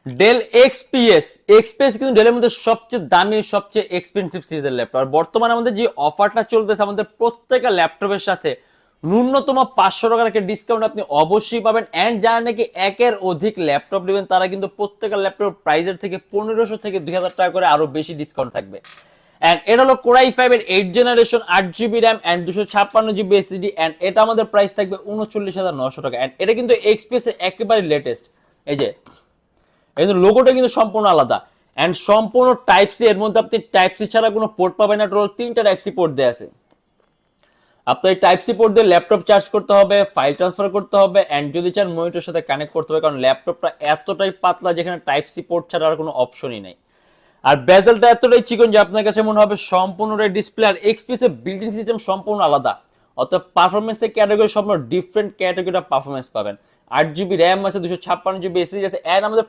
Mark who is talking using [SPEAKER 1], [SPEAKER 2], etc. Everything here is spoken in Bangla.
[SPEAKER 1] Del XPS. এক্সপিএস কিন্তু ডেলের মধ্যে সবচেয়ে দামি, সবচেয়ে এক্সপেন্সিভ সিরিজের ল্যাপটপ। আর বর্তমানে আমাদের যে অফারটা চলতেছে আমাদের প্রত্যেকটা ল্যাপটপের সাথে ন্যূনতম 500 টাকার একটা ডিসকাউন্ট আপনি অবশ্যই পাবেন। এন্ড যারা নাকি একের অধিক ল্যাপটপ নেবেন তারা কিন্তু প্রত্যেকটা ল্যাপটপ প্রাইসের থেকে 1500 থেকে 2000 টাকা করে আরো বেশি ডিসকাউন্ট থাকবে। এন্ড এটা হলো কোরাই 5 এর 8 generation, 8 GB RAM and 256 GB SSD. And এটা আমাদের প্রাইস থাকবে 39,900 টাকা। এন্ড এটা কিন্তু এক্সপিএস এর একেবারে লেটেস্ট। এই যে এই লোগোটা কিন্তু সম্পূর্ণ আলাদা এন্ড সম্পূর্ণ টাইপ সি। এর মধ্যে আপনি টাইপ সি ছাড়া কোনো পোর্ট পাবেন না। টোটাল 3টা টাইপ সি পোর্ট দেওয়া আছে। আপনার এই টাইপ সি পোর্ট দিয়ে ল্যাপটপ চার্জ করতে হবে, ফাইল ট্রান্সফার করতে হবে এন্ড যদি চান মনিটরের সাথে কানেক্ট করতে হবে, কারণ ল্যাপটপটা এতটাই পাতলা যেখানে টাইপ সি পোর্ট ছাড়া আর কোনো অপশনই নাই। আর বেজেলটা এতটাই চিকন যে আপনার কাছে মনে হবে সম্পূর্ণটাই ডিসপ্লে। আর এক্সপিএস এর বিল্ডিং সিস্টেম সম্পূর্ণ আলাদা, অর্থাৎ পারফরমেন্সের ক্যাটাগরি সম্পূর্ণ ডিফারেন্ট ক্যাটাগরিটা পারফরমেন্স পাবেন। 8 জিবি র্যাম আছে, 256 জিবি এসএসডি আছে এন্ড আমাদের